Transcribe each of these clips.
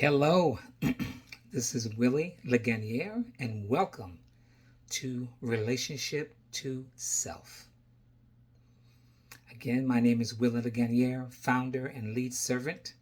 Hello, this is Willy Legagneur, and welcome to Relationship to Self. Again, my name is Willy Legagneur, founder and lead servant.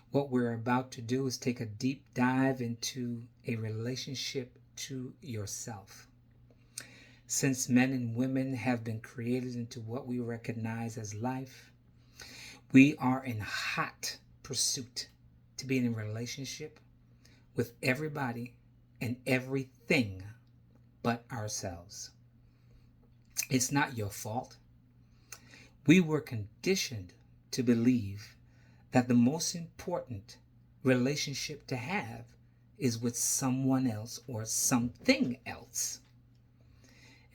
What we're about to do is take a deep dive into a relationship to yourself. Since men and women have been created into what we recognize as life, we are in hot pursuit to be in a relationship with everybody and everything but ourselves. It's not your fault. We were conditioned to believe that the most important relationship to have is with someone else or something else.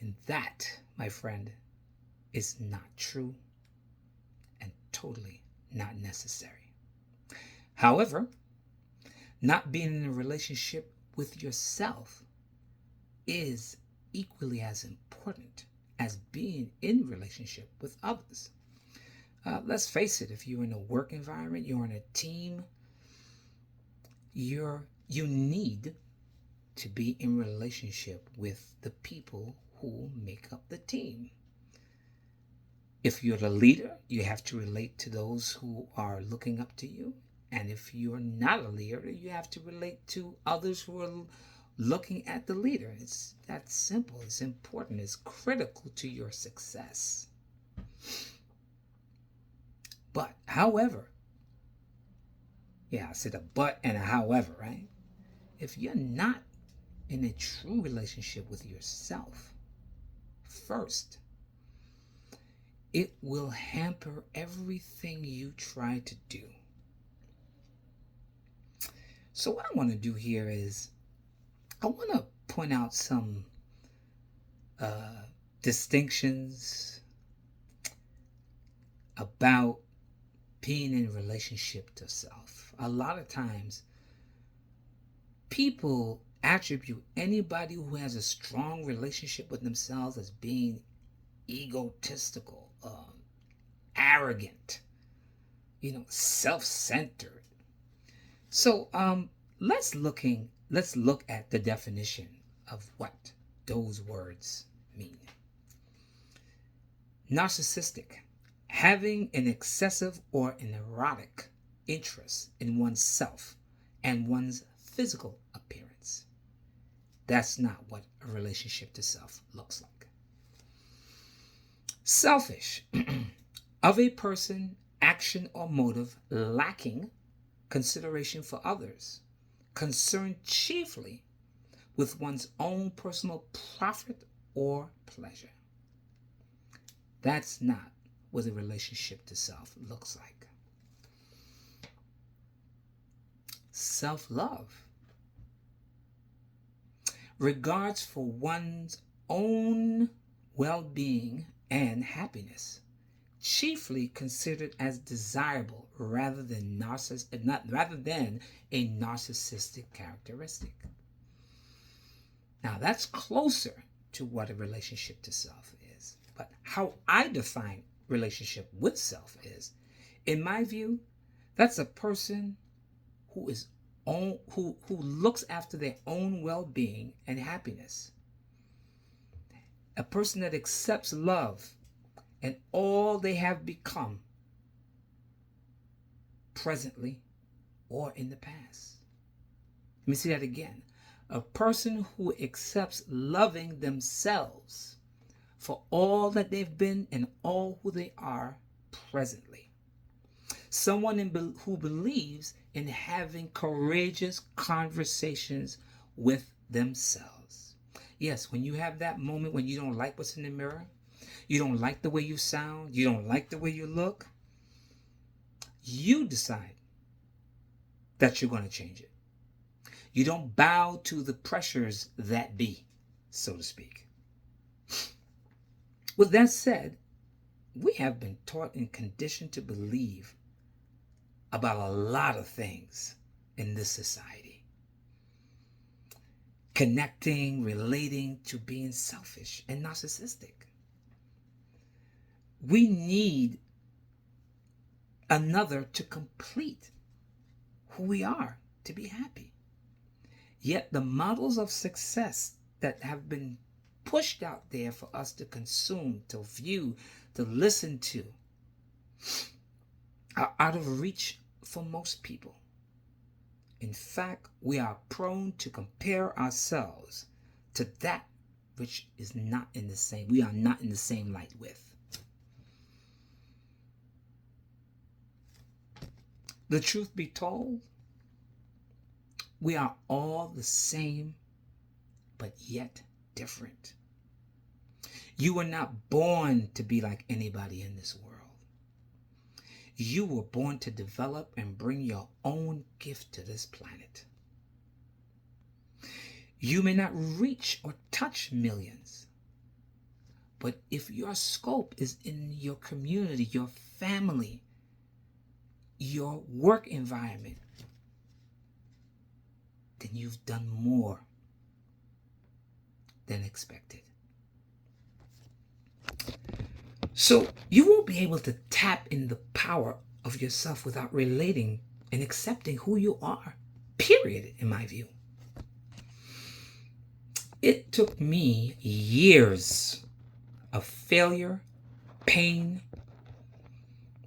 And that, my friend, is not true and totally not necessary. However, not being in a relationship with yourself is equally as important as being in relationship with others. Let's face it, if you're in a work environment, you're in a team, you need to be in relationship with the people who make up the team. If you're the leader, you have to relate to those who are looking up to you. And if you're not a leader, you have to relate to others who are looking at the leader. It's that simple. It's important. It's critical to your success. But, however, I said a but and a however, right? If you're not in a true relationship with yourself first, it will hamper everything you try to do. So what I want to do here is I want to point out some distinctions about being in a relationship to self. A lot of times people attribute anybody who has a strong relationship with themselves as being egotistical, arrogant, self-centered. So let's look at the definition of what those words mean. Narcissistic, having an excessive or an erotic interest in oneself and one's physical appearance. That's not what a relationship to self looks like. Selfish, of a person, action, or motive lacking consideration for others, concerned chiefly with one's own personal profit or pleasure. That's not what a relationship to self looks like. Self-love, regards for one's own well-being and happiness, chiefly considered as desirable rather than a narcissistic characteristic. Now that's closer to what a relationship to self is. But how I define relationship with self is, in my view, that's a person who looks after their own well-being and happiness. A person that accepts love and all they have become presently or in the past. Let me say that again. A person who accepts loving themselves for all that they've been and all who they are presently. Someone who believes in having courageous conversations with themselves. Yes, when you have that moment when you don't like what's in the mirror, you don't like the way you sound, you don't like the way you look, you decide that you're going to change it. You don't bow to the pressures that be, so to speak. With that said, we have been taught and conditioned to believe about a lot of things in this society. Connecting, relating to being selfish and narcissistic. We need another to complete who we are to be happy. Yet the models of success that have been pushed out there for us to consume, to view, to listen to, are out of reach for most people. In fact, we are prone to compare ourselves to that which is not in the same, we are not in the same light with. The truth be told, we are all the same, but yet different. You were not born to be like anybody in this world. You were born to develop and bring your own gift to this planet. You may not reach or touch millions, but if your scope is in your community, your family, your work environment, then you've done more than expected. So you won't be able to tap in the power of yourself without relating and accepting who you are, period, in my view. It took me years of failure, pain,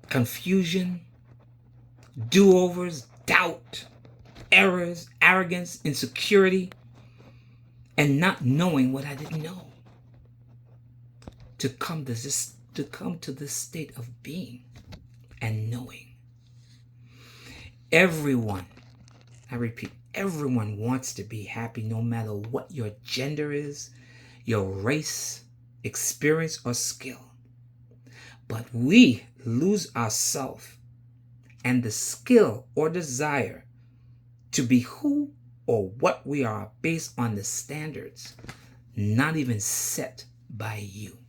confusion, do-overs, doubt, errors, arrogance, insecurity, and not knowing what I didn't know to come to this state of being and knowing. Everyone, I repeat, everyone wants to be happy no matter what your gender is, your race, experience, or skill. But we lose ourselves and the skill or desire to be who or what we are based on the standards not even set by you.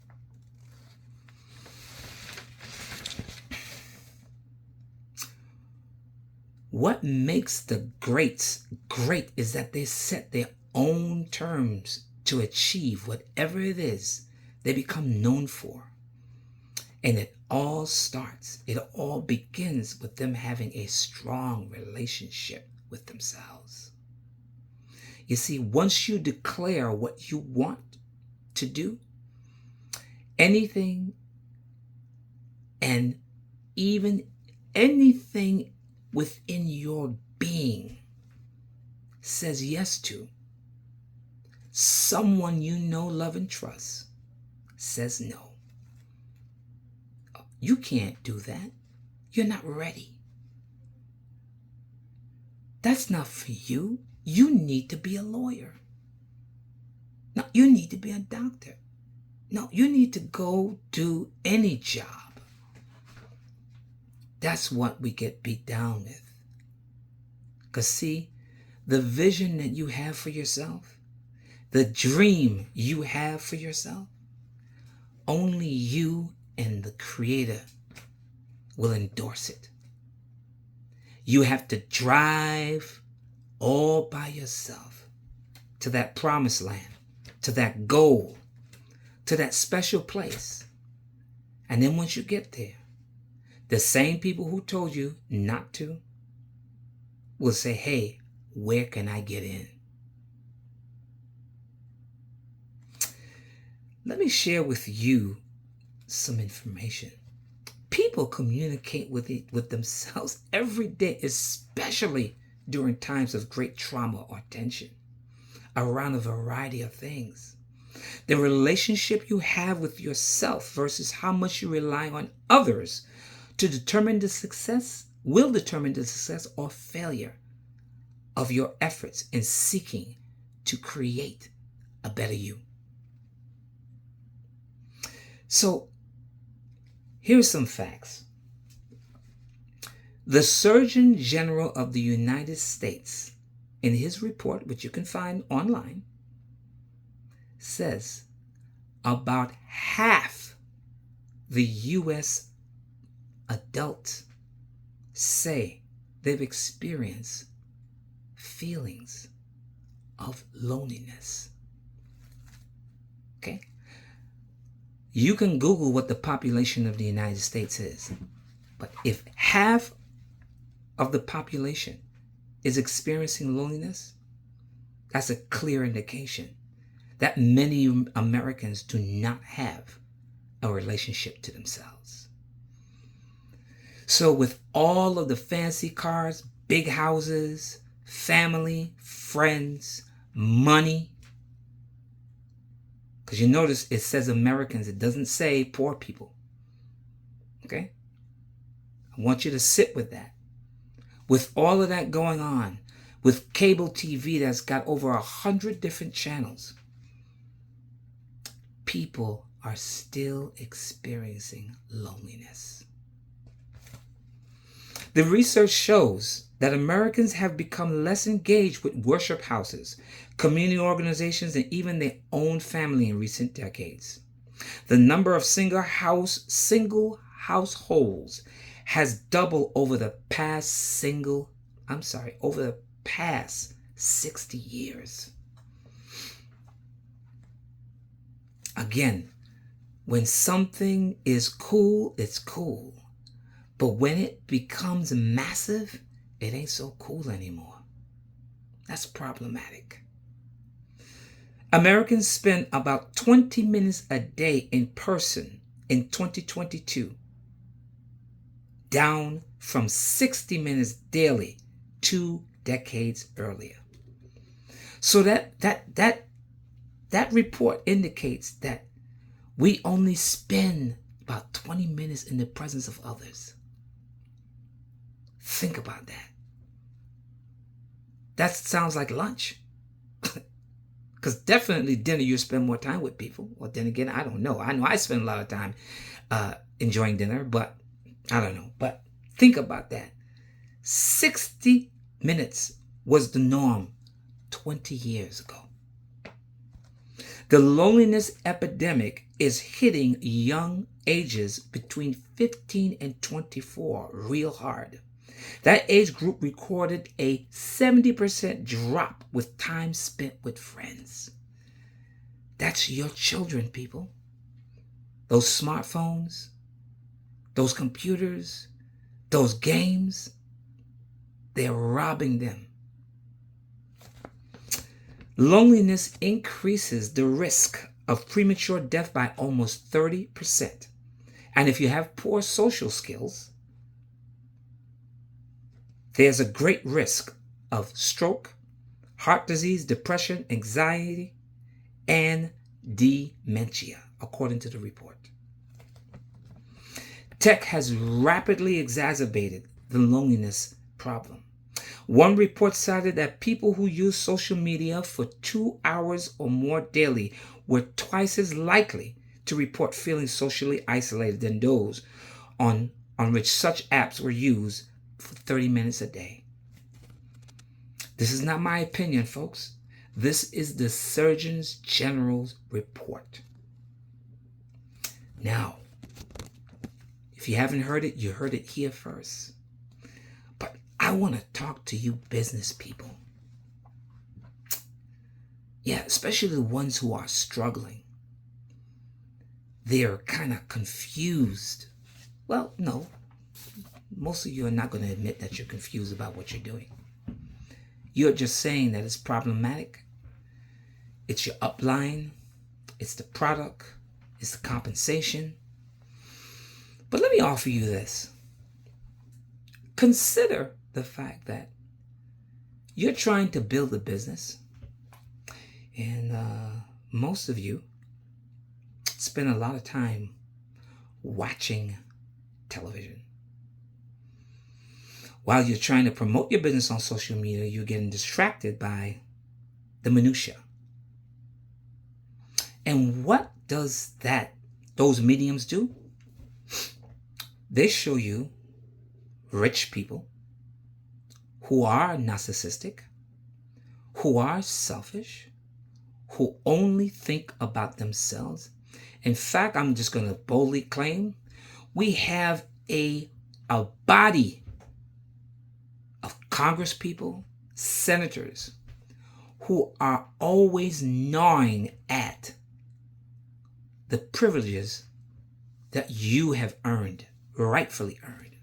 What makes the greats great is that they set their own terms to achieve whatever it is they become known for. And it all begins with them having a strong relationship with themselves. You see, once you declare what you want to do, anything and even anything within your being says yes to, someone you know, love, and trust says no. You can't do that. You're not ready. That's not for you. You need to be a lawyer. No, you need to be a doctor. No, you need to go do any job. That's what we get beat down with. Because see, the vision that you have for yourself, the dream you have for yourself, only you and the Creator will endorse it. You have to drive all by yourself to that promised land, to that goal, to that special place. And then once you get there, the same people who told you not to will say, hey, where can I get in? Let me share with you some information. People communicate with themselves every day, especially during times of great trauma or tension, around a variety of things. The relationship you have with yourself versus how much you rely on others will determine the success or failure of your efforts in seeking to create a better you. So, here's some facts. The Surgeon General of the United States, in his report, which you can find online, says about half the U.S. adults say they've experienced feelings of loneliness. Okay? You can Google what the population of the United States is. But if half of the population is experiencing loneliness, that's a clear indication that many Americans do not have a relationship to themselves. So with all of the fancy cars, big houses, family, friends, money, because you notice it says Americans, it doesn't say poor people. Okay? I want you to sit with that. With all of that going on, with cable TV that's got over 100 different channels, people are still experiencing loneliness. The research shows that Americans have become less engaged with worship houses, community organizations, and even their own family in recent decades. The number of single households has doubled over the past 60 years. Again, when something is cool, it's cool. But when it becomes massive, it ain't so cool anymore. That's problematic. Americans spend about 20 minutes a day in person in 2022, down from 60 minutes daily 2 decades earlier. So that report indicates that we only spend about 20 minutes in the presence of others. Think about that. That sounds like lunch. Because definitely dinner, you spend more time with people. Well, then again, I don't know. I know I spend a lot of time enjoying dinner, but I don't know. But think about that. 60 minutes was the norm 20 years ago. The loneliness epidemic is hitting young ages between 15 and 24 real hard. That age group recorded a 70% drop with time spent with friends. That's your children, people. Those smartphones, those computers, those games, they're robbing them. Loneliness increases the risk of premature death by almost 30%. And if you have poor social skills, there's a great risk of stroke, heart disease, depression, anxiety, and dementia, according to the report. Tech has rapidly exacerbated the loneliness problem. One report cited that people who use social media for 2 hours or more daily were twice as likely to report feeling socially isolated than those on which such apps were used for 30 minutes a day. This is not my opinion, folks. This is the Surgeon General's report. Now, if you haven't heard it, you heard it here first. But I want to talk to you business people. Yeah, especially the ones who are struggling. They're kind of confused. Well, no. Most of you are not going to admit that you're confused about what you're doing. You're just saying that it's problematic. It's your upline. It's the product. It's the compensation. But let me offer you this. Consider the fact that you're trying to build a business, and most of you spend a lot of time watching television. While you're trying to promote your business on social media, you're getting distracted by the minutia. And what does those mediums do? They show you rich people who are narcissistic, who are selfish, who only think about themselves. In fact, I'm just going to boldly claim we have a body of Congress people, senators, who are always gnawing at the privileges that you have earned, rightfully earned.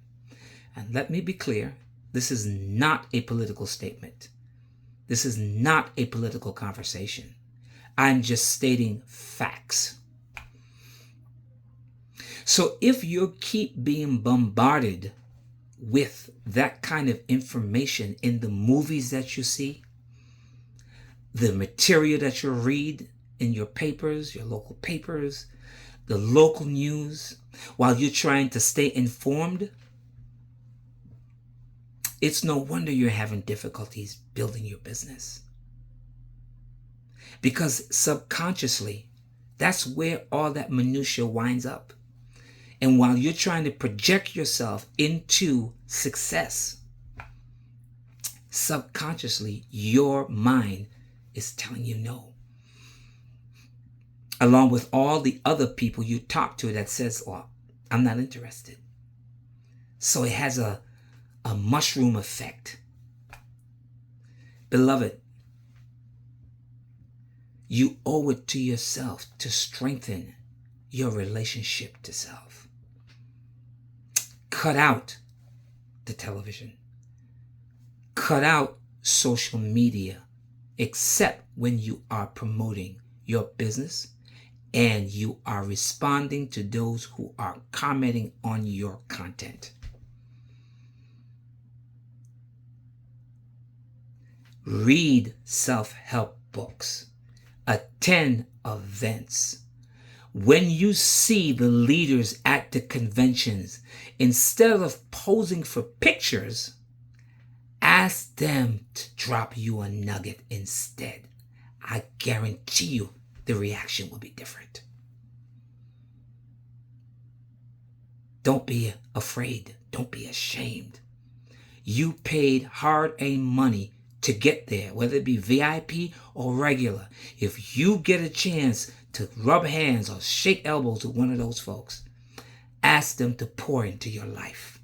And let me be clear, This is not a political statement. This is not a political conversation. I'm just stating facts. So if you keep being bombarded with that kind of information in the movies that you see, the material that you read in your papers, your local papers, the local news, while you're trying to stay informed, it's no wonder you're having difficulties building your business. Because subconsciously, that's where all that minutia winds up. And while you're trying to project yourself into success, subconsciously, your mind is telling you no. Along with all the other people you talk to that says, oh, I'm not interested. So it has a mushroom effect. Beloved, you owe it to yourself to strengthen your relationship to self. Cut out the television. Cut out social media, except when you are promoting your business and you are responding to those who are commenting on your content. Read self-help books. Attend events. When you see the leaders at the conventions, instead of posing for pictures, ask them to drop you a nugget instead. I guarantee you the reaction will be different. Don't be afraid. Don't be ashamed. You paid hard-earned money to get there, whether it be VIP or regular. If you get a chance to rub hands or shake elbows with one of those folks, ask them to pour into your life.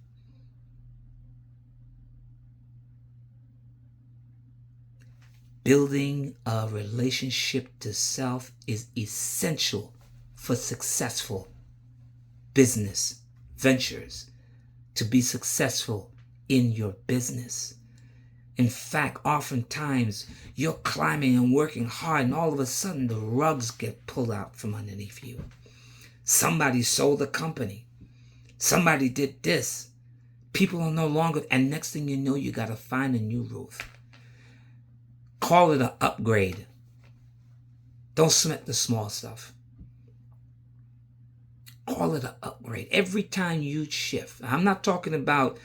Building a relationship to self is essential for successful business ventures, to be successful in your business. In fact, oftentimes you're climbing and working hard and all of a sudden the rugs get pulled out from underneath you. Somebody sold the company. Somebody did this. People are no longer, and next thing you know, you got to find a new roof. Call it an upgrade. Don't sweat the small stuff. Call it an upgrade. Every time you shift, I'm not talking about,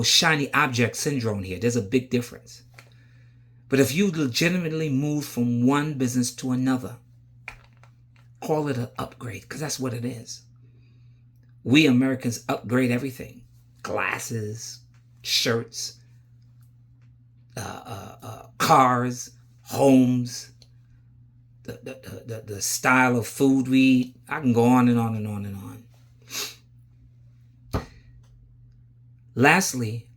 shiny object syndrome here. There's a big difference. But if you legitimately move from one business to another, call it an upgrade, because that's what it is. We Americans upgrade everything. Glasses, shirts, cars, homes, the style of food we eat. I can go on and on and on and on. Lastly,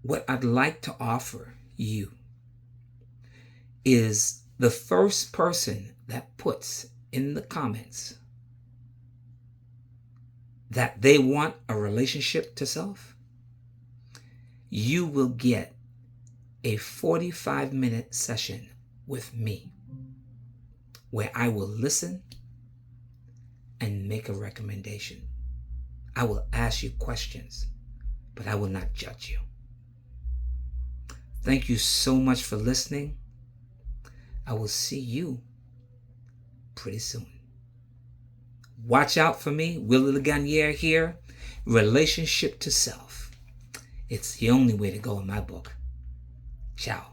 what I'd like to offer you is the first person that puts in the comments that they want a relationship to self, you will get a 45-minute session with me where I will listen and make a recommendation. I will ask you questions, but I will not judge you. Thank you so much for listening. I will see you pretty soon. Watch out for me, Willy Legagneur here. Relationship to self. It's the only way to go in my book. Ciao.